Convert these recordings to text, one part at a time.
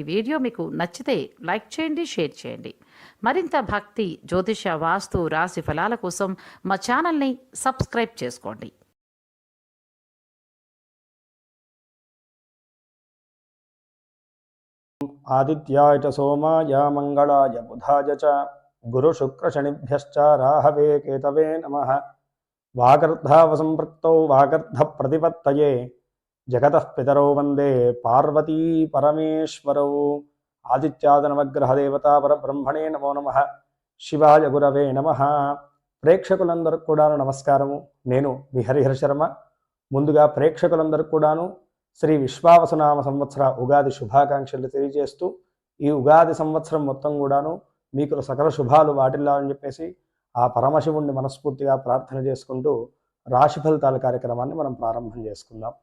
ఈ వీడియో మీకు నచ్చితే లైక్ చేయండి, షేర్ చేయండి. మరింత భక్తి, జ్యోతిష, వాస్తు, రాశి ఫలాల కోసం మా ఛానల్ని సబ్స్క్రైబ్ చేసుకోండి. ఆదిత్యాయ చ సోమాయ మంగళాయ బుధాయ చ గురు శుక్ర శనిభ్యశ్చ రాహవే కేతవే నమః. వాగర్ధావసంపృక్తౌ వాగర్ధ ప్రతిపత్తయే జగతః పితరౌ వందే పార్వతీ పరమేశ్వరౌ. ఆదిత్యాద నవగ్రహ దేవతా పరబ్రహ్మణే నమో నమః. శివాయ గురవే నమః. ప్రేక్షకులందరికీ కూడాను నమస్కారము. నేను మీ హరిహర శర్మ. ముందుగా ప్రేక్షకులందరికీ కూడాను శ్రీ విశ్వావసునామ సంవత్సర ఉగాది శుభాకాంక్షలు తెలియజేస్తూ, ఈ ఉగాది సంవత్సరం మొత్తం కూడాను మీకు సకల శుభాలు వాటిల్లాలని చెప్పేసి ఆ పరమశివుణ్ణి మనస్ఫూర్తిగా ప్రార్థన చేసుకుంటూ రాశి ఫలితాల కార్యక్రమాన్ని మనం ప్రారంభం చేసుకుందాం.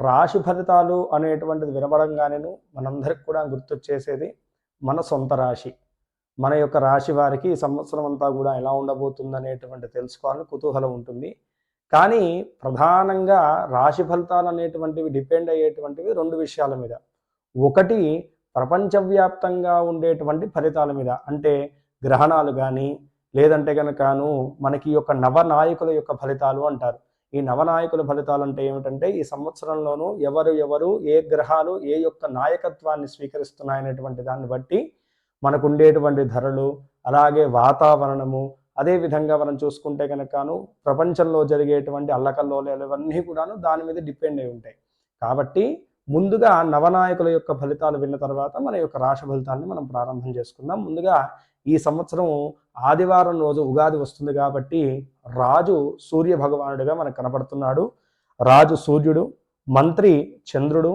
రాశి ఫలితాలు అనేటువంటిది వినబడంగానేను మనందరికి కూడా గుర్తొచ్చేసేది మన సొంత రాశి. మన యొక్క రాశి వారికి ఈ సంవత్సరం అంతా కూడా ఎలా ఉండబోతుంది అనేటువంటి తెలుసుకోవాలని కుతూహలం ఉంటుంది. కానీ ప్రధానంగా రాశి ఫలితాలు అనేటువంటివి డిపెండ్ అయ్యేటువంటివి రెండు విషయాల మీద. ఒకటి ప్రపంచవ్యాప్తంగా ఉండేటువంటి ఫలితాల మీద, అంటే గ్రహణాలు కానీ లేదంటే కనుకను మనకి యొక్క నవనాయకుల యొక్క ఫలితాలు అంటారు. ఈ నవనాయకుల ఫలితాలు అంటే ఏమిటంటే ఈ సంవత్సరంలోనూ ఎవరు ఏ గ్రహాలు ఏ యొక్క నాయకత్వాన్ని స్వీకరిస్తున్నాయనేటువంటి దాన్ని బట్టి మనకు ఉండేటువంటి ధరలు, అలాగే వాతావరణము, అదేవిధంగా మనం చూసుకుంటే కనుకను ప్రపంచంలో జరిగేటువంటి అల్లకల్లోలాలు ఇవన్నీ కూడాను దాని మీద డిపెండ్ అయి ఉంటాయి. కాబట్టి ముందుగా నవనాయకుల యొక్క ఫలితాలు విన్న తర్వాత మన యొక్క రాశి ఫలితాన్ని మనం ప్రారంభం చేసుకుందాం. ముందుగా ఈ సంవత్సరం ఆదివారం రోజు ఉగాది వస్తుంది కాబట్టి రాజు సూర్య భగవానుడిగా మనకు కనపడుతున్నాడు. రాజు సూర్యుడు, మంత్రి చంద్రుడు,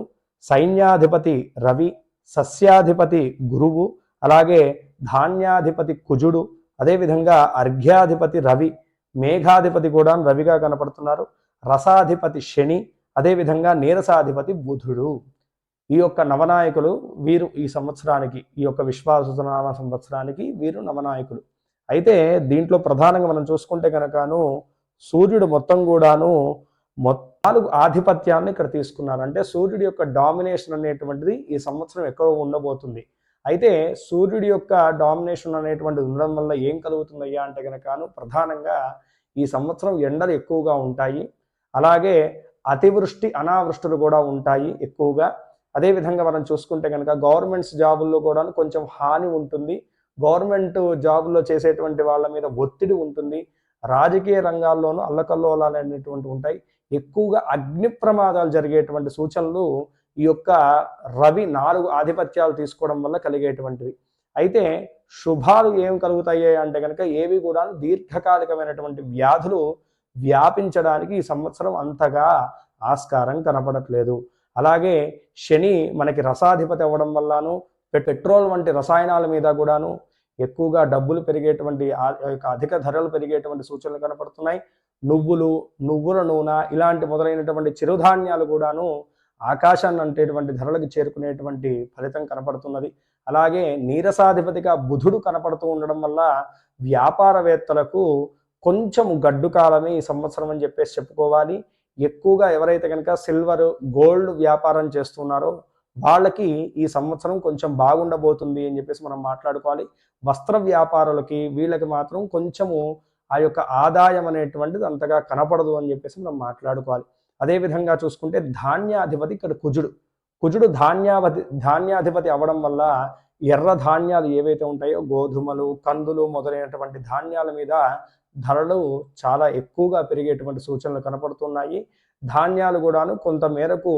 సైన్యాధిపతి రవి, సస్యాధిపతి గురువు, అలాగే ధాన్యాధిపతి కుజుడు, అదేవిధంగా అర్ఘ్యాధిపతి రవి, మేఘాధిపతి కూడా రవిగా కనపడుతున్నారు. రసాధిపతి శని, అదేవిధంగా నీరసాధిపతి బుధుడు. ఈ యొక్క నవనాయకులు వీరు ఈ సంవత్సరానికి, ఈ యొక్క విశ్వావసునామ సంవత్సరానికి వీరు నవనాయకులు. అయితే దీంట్లో ప్రధానంగా మనం చూసుకుంటే కనుకను సూర్యుడు మొత్తం కూడాను 4 ఆధిపత్యాన్ని ఇక్కడ తీసుకున్నారు. అంటే సూర్యుడి యొక్క డామినేషన్ అనేటువంటిది ఈ సంవత్సరం ఎక్కువ ఉండబోతుంది. అయితే సూర్యుడి యొక్క డామినేషన్ అనేటువంటిది ఉండడం వల్ల ఏం కలుగుతుందయ్యా అంటే కనుకను ప్రధానంగా ఈ సంవత్సరం ఎండలు ఎక్కువగా ఉంటాయి. అలాగే అతివృష్టి అనావృష్టులు కూడా ఉంటాయి ఎక్కువగా. అదేవిధంగా మనం చూసుకుంటే కనుక గవర్నమెంట్స్ జాబుల్లో కూడా కొంచెం హాని ఉంటుంది. గవర్నమెంట్ జాబుల్లో చేసేటువంటి వాళ్ళ మీద ఒత్తిడి ఉంటుంది. రాజకీయ రంగాల్లోనూ అల్లకల్లోలాలు అనేటువంటి ఉంటాయి. ఎక్కువగా అగ్ని ప్రమాదాలు జరిగేటువంటి సూచనలు ఈ యొక్క రవి 4 ఆధిపత్యాలు తీసుకోవడం వల్ల కలిగేటువంటివి. అయితే శుభాలు ఏం కలుగుతాయి అంటే కనుక ఏవి కూడా దీర్ఘకాలికమైనటువంటి వ్యాధులు వ్యాపించడానికి ఈ సంవత్సరం అంతగా ఆస్కారం కనపడట్లేదు. అలాగే శని మనకి రసాధిపతి అవ్వడం వల్లను పెట్రోల్ వంటి రసాయనాల మీద కూడాను ఎక్కువగా డబ్బులు పెరిగేటువంటి అధిక ధరలు పెరిగేటువంటి సూచనలు కనపడుతున్నాయి. నువ్వుల నూనె ఇలాంటి మొదలైనటువంటి చిరుధాన్యాలు కూడాను ఆకాశాన్ని అంటేటువంటి ధరలకు చేరుకునేటువంటి ఫలితం కనపడుతున్నది. అలాగే నీరసాధిపతిగా బుధుడు కనపడుతూ ఉండడం వల్ల వ్యాపారవేత్తలకు కొంచెం గడ్డు కాలమే ఈ సంవత్సరం అని చెప్పేసి చెప్పుకోవాలి. ఎక్కువగా ఎవరైతే కనుక సిల్వర్, గోల్డ్ వ్యాపారం చేస్తున్నారో వాళ్ళకి ఈ సంవత్సరం కొంచెం బాగుండబోతుంది అని చెప్పేసి మనం మాట్లాడుకోవాలి. వస్త్ర వ్యాపారులకి వీళ్ళకి మాత్రం కొంచెము ఆ యొక్క ఆదాయం అనేటువంటిది అంతగా కనపడదు అని చెప్పేసి మనం మాట్లాడుకోవాలి. అదేవిధంగా చూసుకుంటే ధాన్యాధిపతి ఇక్కడ కుజుడు ధాన్యాధిపతి అవ్వడం వల్ల ఎర్ర ధాన్యాలు ఏవైతే ఉంటాయో గోధుమలు, కందులు మొదలైనటువంటి ధాన్యాల మీద ధరలు చాలా ఎక్కువగా పెరిగేటువంటి సూచనలు కనపడుతున్నాయి. ధాన్యాలు కూడాను కొంత మేరకు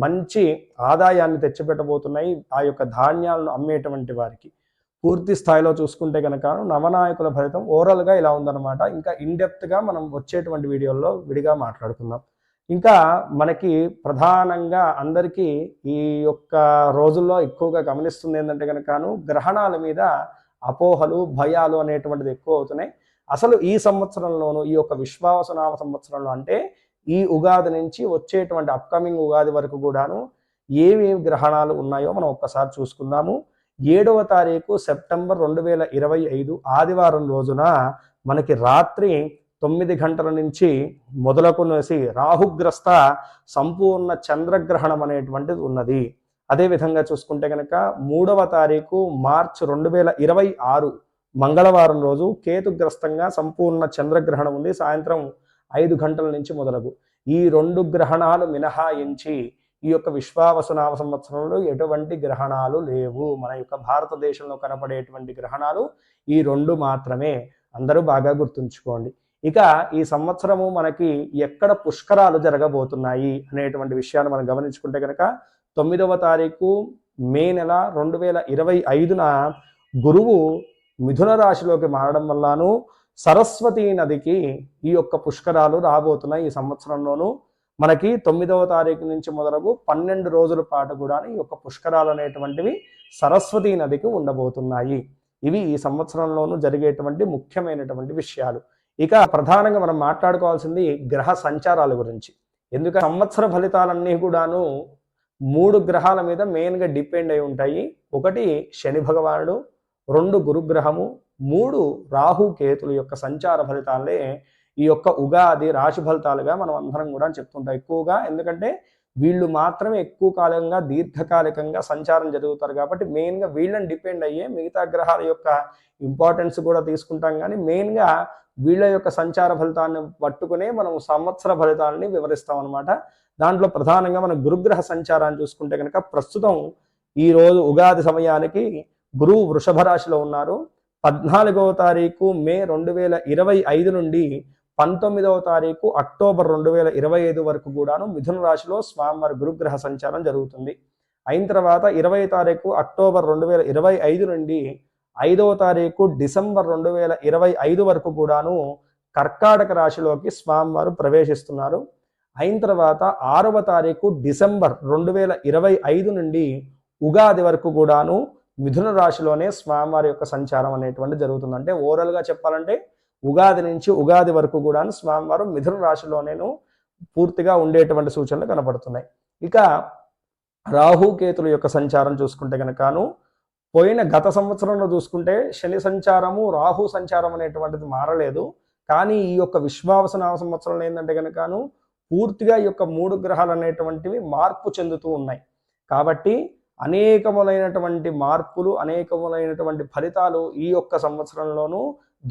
మంచి ఆదాయాన్ని తెచ్చిపెట్టబోతున్నాయి ఆ యొక్క ధాన్యాలను అమ్మేటువంటి వారికి. పూర్తి స్థాయిలో చూసుకుంటే కనుక నవనాయకుల ఫలితం ఓవరాల్గా ఇలా ఉందన్నమాట. ఇంకా ఇన్డెప్త్గా మనం వచ్చేటువంటి వీడియోల్లో విడిగా మాట్లాడుకుందాం. ఇంకా మనకి ప్రధానంగా అందరికీ ఈ యొక్క రోజుల్లో ఎక్కువగా గమనిస్తుంది ఏంటంటే కనుకను గ్రహణాల మీద అపోహలు, భయాలు అనేటువంటిది ఎక్కువ అవుతున్నాయి. అసలు ఈ సంవత్సరంలోనూ ఈ యొక్క విశ్వావసునామ సంవత్సరంలో అంటే ఈ ఉగాది నుంచి వచ్చేటువంటి అప్కమింగ్ ఉగాది వరకు కూడాను ఏమేమి గ్రహణాలు ఉన్నాయో మనం ఒక్కసారి చూసుకుందాము. 7వ తారీఖు సెప్టెంబర్ 2025 ఆదివారం రోజున మనకి రాత్రి 9 గంటల నుంచి మొదలుకొనేసి రాహుగ్రస్త సంపూర్ణ చంద్రగ్రహణం అనేటువంటిది ఉన్నది. అదేవిధంగా చూసుకుంటే కనుక 3వ తారీఖు మార్చి 2026 మంగళవారం రోజు కేతుగ్రస్తంగా సంపూర్ణ చంద్రగ్రహణం ఉంది. సాయంత్రం 5 గంటల నుంచి మొదలగు. ఈ 2 గ్రహణాలు మినహాయించి ఈ యొక్క విశ్వావసునామ సంవత్సరంలో ఎటువంటి గ్రహణాలు లేవు. మన యొక్క భారతదేశంలో కనపడేటువంటి గ్రహణాలు ఈ 2 మాత్రమే. అందరూ బాగా గుర్తుంచుకోండి. ఇక ఈ సంవత్సరము మనకి ఎక్కడ పుష్కరాలు జరగబోతున్నాయి అనేటువంటి విషయాన్ని మనం గమనించుకుంటే కనుక 9వ తారీఖు మే నెల 2025న గురువు మిథున రాశిలోకి మారడం వల్లను సరస్వతీ నదికి ఈ యొక్క పుష్కరాలు రాబోతున్నాయి. ఈ సంవత్సరంలోనూ మనకి 9వ తారీఖు నుంచి మొదలగు 12 రోజుల పాటు కూడా ఈ యొక్క పుష్కరాలు అనేటువంటివి సరస్వతీ నదికి ఉండబోతున్నాయి. ఇవి ఈ సంవత్సరంలోనూ జరిగేటువంటి ముఖ్యమైనటువంటి విషయాలు. ఇక ప్రధానంగా మనం మాట్లాడుకోవాల్సింది గ్రహ సంచారాల గురించి. ఎందుకంటే సంవత్సర ఫలితాలన్నీ కూడాను 3 గ్రహాల మీద మెయిన్గా డిపెండ్ అయి ఉంటాయి. 1 శని భగవానుడు, 2 గురుగ్రహము, 3 రాహు కేతుల యొక్క సంచార ఫలితాలే ఈ యొక్క ఉగాది రాశి ఫలితాలుగా మనం అందరం కూడా చెప్తుంటాం ఎక్కువగా. ఎందుకంటే వీళ్ళు మాత్రమే ఎక్కువ కాలంగా దీర్ఘకాలికంగా సంచారం జరుగుతారు కాబట్టి మెయిన్గా వీళ్ళని డిపెండ్ అయ్యే మిగతా గ్రహాల యొక్క ఇంపార్టెన్స్ కూడా తీసుకుంటాం. కానీ మెయిన్గా వీళ్ళ యొక్క సంచార ఫలితాన్ని పట్టుకునే మనం సంవత్సర ఫలితాలని వివరిస్తాం అనమాట. దాంట్లో ప్రధానంగా మనం గురుగ్రహ సంచారాన్ని చూసుకుంటే కనుక ప్రస్తుతం ఈరోజు ఉగాది సమయానికి గురువు వృషభ రాశిలో ఉన్నారు. 14వ తారీఖు మే 2025 నుండి 19వ తారీఖు అక్టోబర్ 2025 వరకు కూడాను మిథున రాశిలో స్వామివారి గురుగ్రహ సంచారం జరుగుతుంది. అయిన తర్వాత 20వ తారీఖు అక్టోబర్ 2025 నుండి 5వ తారీఖు డిసెంబర్ 2025 వరకు కూడాను కర్కాటక రాశిలోకి స్వామివారు ప్రవేశిస్తున్నారు. అయిన తర్వాత 6వ తారీఖు డిసెంబర్ 2025 నుండి ఉగాది వరకు కూడాను మిథున రాశిలోనే స్వామివారి యొక్క సంచారం అనేటువంటి జరుగుతుంది. అంటే ఓవరాల్గా చెప్పాలంటే ఉగాది నుంచి ఉగాది వరకు కూడా స్వామివారు మిథున రాశిలోనేను పూర్తిగా ఉండేటువంటి సూచనలు కనపడుతున్నాయి. ఇక రాహుకేతుల యొక్క సంచారం చూసుకుంటే కనుకను పోయిన గత సంవత్సరంలో చూసుకుంటే శని సంచారము రాహు సంచారం అనేటువంటిది మారలేదు. కానీ ఈ యొక్క విశ్వావసనామ సంవత్సరంలో ఏంటంటే కనుకను పూర్తిగా ఈ యొక్క 3 గ్రహాలు అనేటువంటివి మార్పు చెందుతూ ఉన్నాయి. కాబట్టి అనేకములైనటువంటి మార్పులు, అనేకములైనటువంటి ఫలితాలు ఈ యొక్క సంవత్సరంలోనూ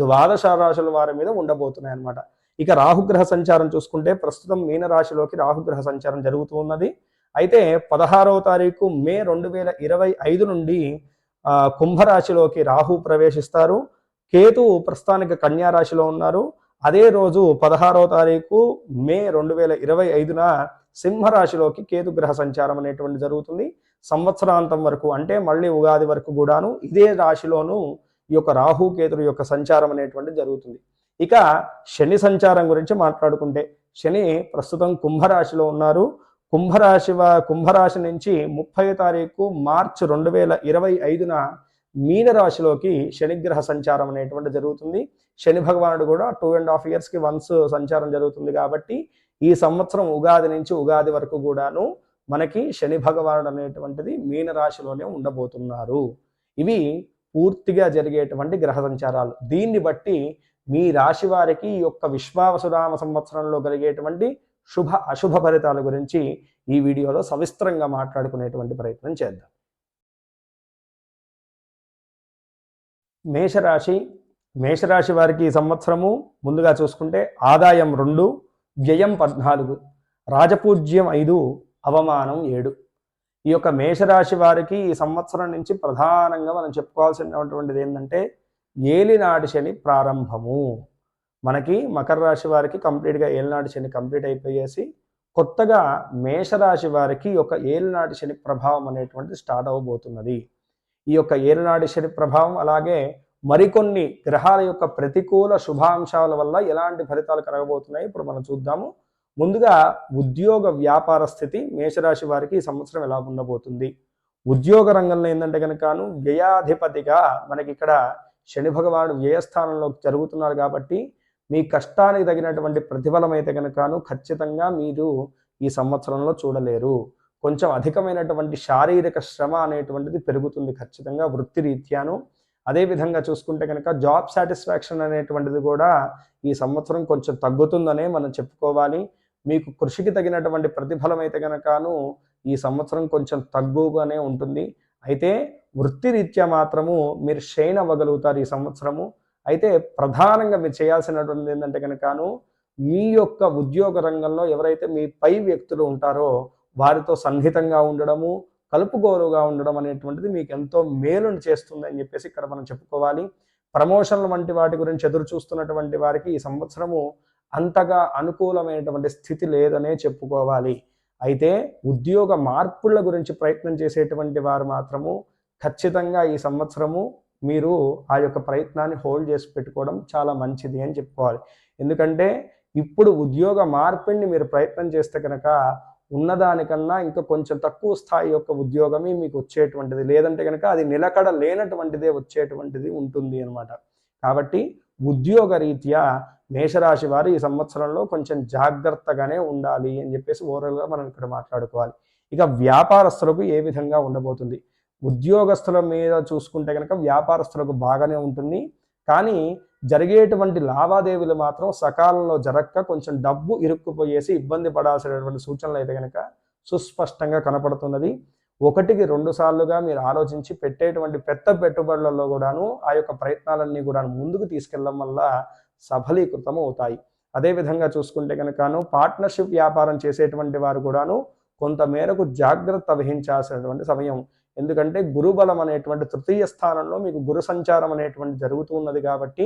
12 రాశుల వారి మీద ఉండబోతున్నాయి అన్నమాట. ఇక రాహుగ్రహ సంచారం చూసుకుంటే ప్రస్తుతం మీనరాశిలోకి రాహుగ్రహ సంచారం జరుగుతూ ఉన్నది. అయితే 16వ తారీఖు మే 2025 నుండి కుంభరాశిలోకి రాహు ప్రవేశిస్తారు. కేతువు ప్రస్తుతానికి కన్యా రాశిలో ఉన్నారు. అదే రోజు 16వ తారీఖు మే 2025న సింహరాశిలోకి కేతుగ్రహ సంచారం అనేటువంటి జరుగుతుంది. సంవత్సరాంతం వరకు అంటే మళ్ళీ ఉగాది వరకు కూడాను ఇదే రాశిలోనూ ఈ యొక్క రాహు కేతుల యొక్క సంచారం అనేటువంటి జరుగుతుంది. ఇక శని సంచారం గురించి మాట్లాడుకుంటే శని ప్రస్తుతం కుంభరాశిలో ఉన్నారు. కుంభరాశి నుంచి 30వ తారీఖు మార్చి 2025న మీనరాశిలోకి శనిగ్రహ సంచారం అనేటువంటి జరుగుతుంది. శని భగవానుడు కూడా 2.5 yearsకి వన్స్ సంచారం జరుగుతుంది. కాబట్టి ఈ సంవత్సరం ఉగాది నుంచి ఉగాది వరకు కూడాను మనకి శని భగవానుడు అనేటువంటిది మీనరాశిలోనే ఉండబోతున్నారు. ఇవి పూర్తిగా జరిగేటువంటి గ్రహ సంచారాలు. దీన్ని బట్టి మీ రాశి వారికి ఈ యొక్క విశ్వావసునామ సంవత్సరంలో కలిగేటువంటి శుభ అశుభ ఫలితాల గురించి ఈ వీడియోలో సవిస్తరంగా మాట్లాడుకునేటువంటి ప్రయత్నం చేద్దాం. మేషరాశి వారికి ఈ సంవత్సరము ముందుగా చూసుకుంటే ఆదాయం 2, వ్యయం 14, రాజపూజ్యం 5, అవమానం 7. ఈ యొక్క మేషరాశి వారికి ఈ సంవత్సరం నుంచి ప్రధానంగా మనం చెప్పుకోవాల్సినటువంటిది ఏంటంటే ఏలినాటి శని ప్రారంభము. మనకి మకర రాశి వారికి కంప్లీట్గా ఏలినాటి శని కంప్లీట్ అయిపోయేసి కొత్తగా మేషరాశి వారికి ఒక ఏలినాటి శని ప్రభావం అనేటువంటిది స్టార్ట్ అవ్వబోతున్నది. ఈ యొక్క ఏలినాటి శని ప్రభావం అలాగే మరికొన్ని గ్రహాల యొక్క ప్రతికూల శుభాంశాల వల్ల ఎలాంటి ఫలితాలు కలగబోతున్నాయి ఇప్పుడు మనం చూద్దాము. ముందుగా ఉద్యోగ వ్యాపార స్థితి మేషరాశి వారికి ఈ సంవత్సరం ఎలా ఉండబోతుంది. ఉద్యోగ రంగంలో ఏంటంటే కనుకను వ్యయాధిపతిగా మనకి ఇక్కడ శని భగవానుడు వ్యయస్థానంలో జరుగుతున్నారు. కాబట్టి మీ కష్టానికి తగినటువంటి ప్రతిఫలం అయితే కనుకను ఖచ్చితంగా మీరు ఈ సంవత్సరంలో చూడలేరు. కొంచెం అధికమైనటువంటి శారీరక శ్రమ అనేటువంటిది పెరుగుతుంది ఖచ్చితంగా వృత్తిరీత్యాను. అదేవిధంగా చూసుకుంటే కనుక జాబ్ సాటిస్ఫాక్షన్ అనేటువంటిది కూడా ఈ సంవత్సరం కొంచెం తగ్గుతుందనే మనం చెప్పుకోవాలి. మీకు కృషికి తగినటువంటి ప్రతిఫలం అయితే గనకను ఈ సంవత్సరం కొంచెం తగ్గుగానే ఉంటుంది. అయితే వృత్తిరీత్యా మాత్రము మీరు షైన్ అవ్వగలుగుతారు ఈ సంవత్సరము. అయితే ప్రధానంగా మీరు చేయాల్సినటువంటిది ఏంటంటే కనుకను మీ యొక్క ఉద్యోగ రంగంలో ఎవరైతే మీ పై వ్యక్తులు ఉంటారో వారితో సన్నిహితంగా ఉండడము, కలుపుగోలుగా ఉండడం అనేటువంటిది మీకు ఎంతో మేలుని చేస్తుందని చెప్పేసి ఇక్కడ మనం చెప్పుకోవాలి. ప్రమోషన్ల వంటి వాటి గురించి ఎదురు చూస్తున్నటువంటి వారికి ఈ సంవత్సరము అంతగా అనుకూలమైనటువంటి స్థితి లేదనే చెప్పుకోవాలి. అయితే ఉద్యోగ మార్పుల గురించి ప్రయత్నం చేసేటువంటి వారు మాత్రము ఖచ్చితంగా ఈ సంవత్సరము మీరు ఆ యొక్క ప్రయత్నాన్ని హోల్డ్ చేసి పెట్టుకోవడం చాలా మంచిది అని చెప్పుకోవాలి. ఎందుకంటే ఇప్పుడు ఉద్యోగ మార్పిడిని మీరు ప్రయత్నం చేస్తే కనుక ఉన్నదానికన్నా ఇంకా కొంచెం తక్కువ స్థాయి యొక్క ఉద్యోగమే మీకు వచ్చేటువంటిది, లేదంటే కనుక అది నిలకడ లేనటువంటిదే వచ్చేటువంటిది ఉంటుంది అనమాట. కాబట్టి ఉద్యోగ రీత్యా మేషరాశి వారు ఈ సంవత్సరంలో కొంచెం జాగ్రత్తగానే ఉండాలి అని చెప్పేసి ఓవరాల్గా మనం ఇక్కడ మాట్లాడుకోవాలి. ఇక వ్యాపారస్తులకు ఏ విధంగా ఉండబోతుంది? ఉద్యోగస్తుల మీద చూసుకుంటే కనుక వ్యాపారస్తులకు బాగానే ఉంటుంది. కానీ జరిగేటువంటి లావాదేవీలు మాత్రం సకాలంలో జరగక కొంచెం డబ్బు ఇరుక్కుపోయేసి ఇబ్బంది పడాల్సినటువంటి సూచనలు అయితే కనుక సుస్పష్టంగా కనపడుతున్నది. 1కి 2 సార్లుగా మీరు ఆలోచించి పెట్టేటువంటి పెద్ద పెట్టుబడులలో కూడాను ఆ యొక్క ప్రయత్నాలన్నీ కూడా ముందుకు తీసుకెళ్ళడం వల్ల సఫలీకృతం అవుతాయి. అదేవిధంగా చూసుకుంటే కనుకను పార్ట్నర్షిప్ వ్యాపారం చేసేటువంటి వారు కూడాను కొంత మేరకు జాగ్రత్త వహించాల్సినటువంటి సమయం. ఎందుకంటే గురుబలం అనేటువంటి తృతీయ స్థానంలో మీకు గురు సంచారం అనేటువంటి జరుగుతూ ఉన్నది కాబట్టి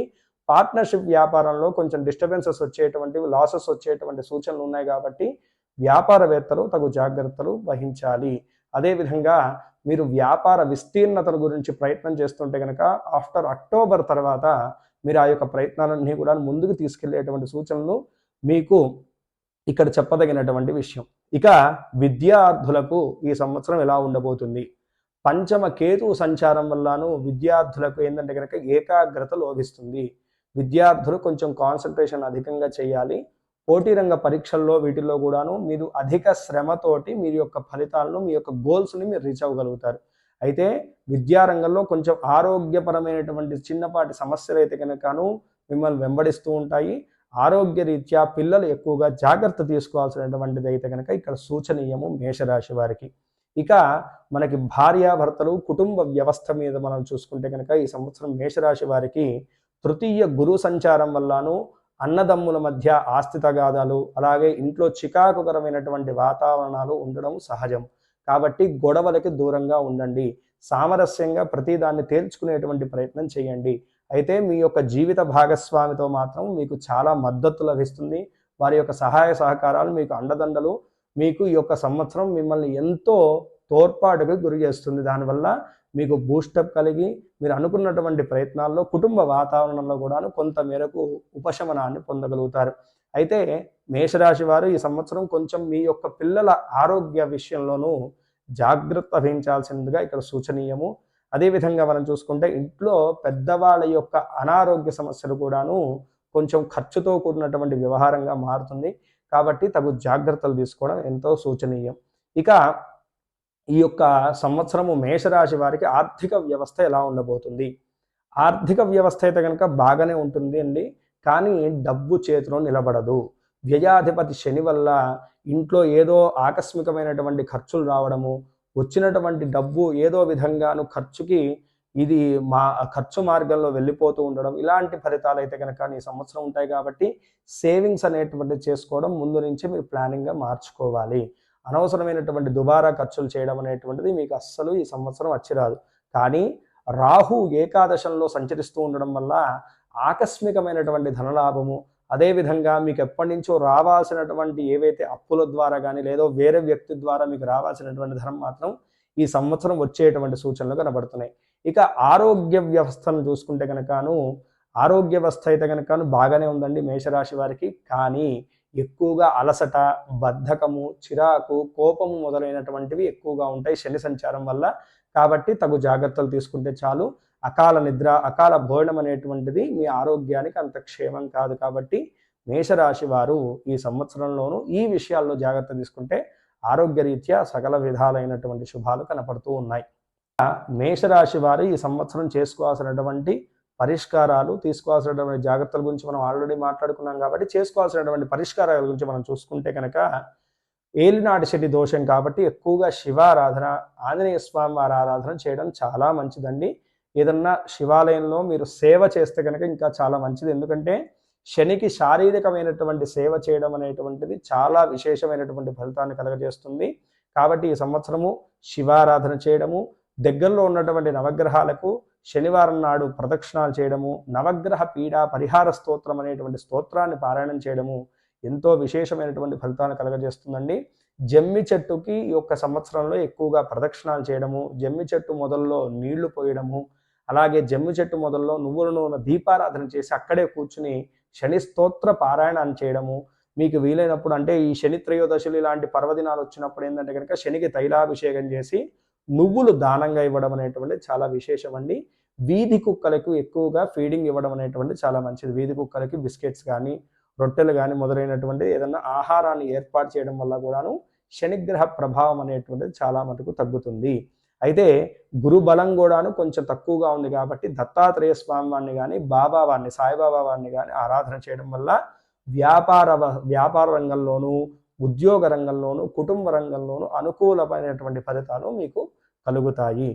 పార్ట్నర్షిప్ వ్యాపారంలో కొంచెం డిస్టర్బెన్సెస్ వచ్చేటువంటి లాసెస్ వచ్చేటువంటి సూచనలు ఉన్నాయి కాబట్టి వ్యాపారవేత్తలు తగు జాగ్రత్తలు వహించాలి. అదేవిధంగా మీరు వ్యాపార విస్తీర్ణతల గురించి ప్రయత్నం చేస్తుంటే కనుక ఆఫ్టర్ అక్టోబర్ తర్వాత మీరు ఆ యొక్క ప్రయత్నాలన్నీ కూడా ముందుకు తీసుకెళ్లేటువంటి సూచనలు మీకు ఇక్కడ చెప్పదగినటువంటి విషయం. ఇక విద్యార్థులకు ఈ సంవత్సరం ఎలా ఉండబోతుంది? పంచమ కేతు సంచారం వల్లను విద్యార్థులకు ఏంటంటే కనుక ఏకాగ్రత లోపిస్తుంది. విద్యార్థులు కొంచెం కాన్సన్ట్రేషన్ అధికంగా చేయాలి. పోటీ రంగ పరీక్షల్లో వీటిల్లో కూడాను మీరు అధిక శ్రమతోటి మీరు యొక్క ఫలితాలను మీ యొక్క గోల్స్ని మీరు రీచ్ అవ్వగలుగుతారు. అయితే విద్యారంగంలో కొంచెం ఆరోగ్యపరమైనటువంటి చిన్నపాటి సమస్యలు అయితే కనుకను మిమ్మల్ని వెంబడిస్తూ ఉంటాయి. ఆరోగ్య రీత్యా పిల్లలు ఎక్కువగా జాగ్రత్త తీసుకోవాల్సినటువంటిది అయితే కనుక ఇక్కడ సూచనీయము మేషరాశి వారికి. ఇక మనకి భార్యాభర్తలు కుటుంబ వ్యవస్థ మీద మనం చూసుకుంటే కనుక ఈ సంవత్సరం మేషరాశి వారికి తృతీయ గురు సంచారం వల్లను అన్నదమ్ముల మధ్య ఆస్తి తగాదాలు, అలాగే ఇంట్లో చికాకుకరమైనటువంటి వాతావరణాలు ఉండడం సహజం. కాబట్టి గొడవలకి దూరంగా ఉండండి. సామరస్యంగా ప్రతిదాన్ని తేల్చుకునేటువంటి ప్రయత్నం చేయండి. అయితే మీ యొక్క జీవిత భాగస్వామితో మాత్రం మీకు చాలా మద్దతు లభిస్తుంది. వారి యొక్క సహాయ సహకారాలు మీకు అండదండలు మీకు ఈ యొక్క సంవత్సరం మిమ్మల్ని ఎంతో తోడ్పాటుకు గురి చేస్తుంది. దానివల్ల మీకు బూస్టప్ కలిగి మీరు అనుకున్నటువంటి ప్రయత్నాల్లో కుటుంబ వాతావరణంలో కూడా కొంత మేరకు ఉపశమనాన్ని పొందగలుగుతారు. అయితే మేషరాశి వారు ఈ సంవత్సరం కొంచెం మీ యొక్క పిల్లల ఆరోగ్య విషయంలోనూ జాగ్రత్త వహించాల్సిందిగా ఇక్కడ సూచనీయము. అదేవిధంగా మనం చూసుకుంటే ఇంట్లో పెద్దవాళ్ళ యొక్క అనారోగ్య సమస్యలు కూడాను కొంచెం ఖర్చుతో కూడినటువంటి వ్యవహారంగా మారుతుంది. కాబట్టి తగు జాగ్రత్తలు తీసుకోవడం ఎంతో సూచనీయం. ఇక ఈ యొక్క సంవత్సరము మేషరాశి వారికి ఆర్థిక వ్యవస్థ ఎలా ఉండబోతుంది? ఆర్థిక వ్యవస్థ అయితే కనుక బాగానే ఉంటుంది అండి. కానీ డబ్బు చేతిలో నిలబడదు. వ్యయాధిపతి శని వల్ల ఇంట్లో ఏదో ఆకస్మికమైనటువంటి ఖర్చులు రావడము, వచ్చినటువంటి డబ్బు ఏదో విధంగాను ఖర్చుకి ఇది ఖర్చు మార్గంలో వెళ్ళిపోతూ ఉండడం, ఇలాంటి ఫలితాలు అయితే కనుక ఈ సంవత్సరం ఉంటాయి. కాబట్టి సేవింగ్స్ అనేటువంటిది చేసుకోవడం ముందు నుంచి మీరు ప్లానింగ్గా మార్చుకోవాలి. అనవసరమైనటువంటి దుబారా ఖర్చులు చేయడం అనేటువంటిది మీకు అస్సలు ఈ సంవత్సరం వచ్చిరాదు. కానీ రాహు ఏకాదశంలో సంచరిస్తూ ఉండడం వల్ల ఆకస్మికమైనటువంటి ధనలాభము, అదేవిధంగా మీకు ఎప్పటి నుంచో రావాల్సినటువంటి ఏవైతే అప్పుల ద్వారా కానీ లేదో వేరే వ్యక్తి ద్వారా మీకు రావాల్సినటువంటి ధనం మాత్రం ఈ సంవత్సరం వచ్చేటువంటి సూచనలు కనబడుతున్నాయి. ఇక ఆరోగ్య వ్యవస్థను చూసుకుంటే కనుకను ఆరోగ్య వ్యవస్థ అయితే కనుకను బాగానే ఉందండి మేషరాశి వారికి. కానీ ఎక్కువగా అలసట, బద్ధకము, చిరాకు, కోపము మొదలైనటువంటివి ఎక్కువగా ఉంటాయి శని సంచారం వల్ల. కాబట్టి తగు జాగ్రత్తలు తీసుకుంటే చాలు. అకాల నిద్ర, అకాల భోజనం అనేటువంటిది మీ ఆరోగ్యానికి అంత క్షేమం కాదు. కాబట్టి మేషరాశి వారు ఈ సంవత్సరంలోనూ ఈ విషయాల్లో జాగ్రత్త తీసుకుంటే ఆరోగ్యరీత్యా సకల విధాలైనటువంటి శుభాలు కనపడుతూ ఉన్నాయి. మేషరాశి వారు ఈ సంవత్సరం చేసుకోవాల్సినటువంటి పరిష్కారాలు, తీసుకోవాల్సినటువంటి జాగ్రత్తల గురించి మనం ఆల్రెడీ మాట్లాడుకున్నాం కాబట్టి చేసుకోవాల్సినటువంటి పరిష్కారాల గురించి మనం చూసుకుంటే కనుక ఏలినాటి శని దోషం కాబట్టి ఎక్కువగా శివారాధన, ఆంజనేయ స్వామి వారి ఆరాధన చేయడం చాలా మంచిదండి. ఏదన్నా శివాలయంలో మీరు సేవ చేస్తే కనుక ఇంకా చాలా మంచిది. ఎందుకంటే శనికి శారీరకమైనటువంటి సేవ చేయడం అనేటువంటిది చాలా విశేషమైనటువంటి ఫలితాన్ని కలుగజేస్తుంది. కాబట్టి ఈ సంవత్సరము శివారాధన చేయడము, దగ్గరలో ఉన్నటువంటి నవగ్రహాలకు శనివారం నాడు ప్రదక్షిణాలు చేయడము, నవగ్రహ పీడా పరిహార స్తోత్రం అనేటువంటి స్తోత్రాన్ని పారాయణం చేయడము ఎంతో విశేషమైనటువంటి ఫలితాన్ని కలుగజేస్తుందండి. జమ్మి చెట్టుకి ఈ యొక్క సంవత్సరంలో ఎక్కువగా ప్రదక్షిణాలు చేయడము, జమ్మి చెట్టు మొదల్లో నీళ్లు పోయడము, అలాగే జమ్మి చెట్టు మొదల్లో నువ్వుల నూనె దీపారాధన చేసి అక్కడే కూర్చుని శని స్తోత్ర పారాయణాన్ని చేయడము, మీకు వీలైనప్పుడు అంటే ఈ శని త్రయోదశులు ఇలాంటి పర్వదినాలు వచ్చినప్పుడు ఏంటంటే కనుక శనికి తైలాభిషేకం చేసి నువ్వులు దానంగా ఇవ్వడం అనేటువంటి చాలా విశేషం అండి. వీధి కుక్కలకు ఎక్కువగా ఫీడింగ్ ఇవ్వడం అనేటువంటి చాలా మంచిది. వీధి కుక్కలకి బిస్కెట్స్ కానీ, రొట్టెలు కానీ మొదలైనటువంటి ఏదన్నా ఆహారాన్ని ఏర్పాటు చేయడం వల్ల కూడాను శనిగ్రహ ప్రభావం అనేటువంటిది చాలా మటుకు తగ్గుతుంది. అయితే గురు బలం కూడాను కొంచెం తక్కువగా ఉంది కాబట్టి దత్తాత్రేయ స్వామి వారిని కానీ, బాబా వారిని, సాయిబాబా వారిని కానీ ఆరాధన చేయడం వల్ల వ్యాపార రంగంలోనూ, ఉద్యోగ రంగంలోనూ, కుటుంబ రంగంలోనూ అనుకూలమైనటువంటి ఫలితాలు మీకు కలుగుతాయి.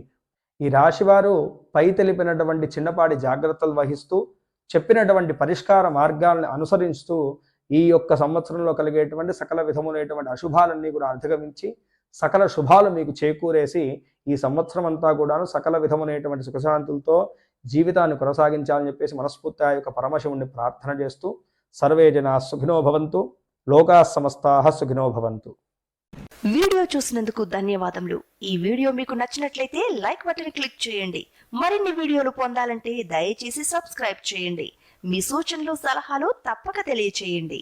ఈ రాశివారు పై తెలిపినటువంటి చిన్నపాటి జాగ్రత్తలు వహిస్తూ చెప్పినటువంటి పరిష్కార మార్గాలను అనుసరిస్తూ ఈ యొక్క సంవత్సరంలో కలిగేటువంటి సకల విధములైనటువంటి అశుభాలన్నీ కూడా అధిగమించి సకల శుభాలు మీకు చేకూరేసి ఈ సంవత్సరం అంతా కూడాను సకల విధములైనటువంటి సుఖశాంతులతో జీవితాన్ని కొనసాగించాలని చెప్పేసి మనస్ఫూర్తిగా ఆ యొక్క పరమశివుణ్ణి ప్రార్థన చేస్తూ సర్వే జనా సుఖినో భవంతు, లోకా సమస్తాః సుఖినో భవంతు. వీడియో చూసినందుకు ధన్యవాదములు. ఈ వీడియో మీకు నచ్చినట్లయితే లైక్ బటన్ క్లిక్ చేయండి. మరిన్ని వీడియోలు పొందాలంటే దయచేసి సబ్స్క్రైబ్ చేయండి. మీ సూచనలు, సలహాలు తప్పక తెలియచేయండి.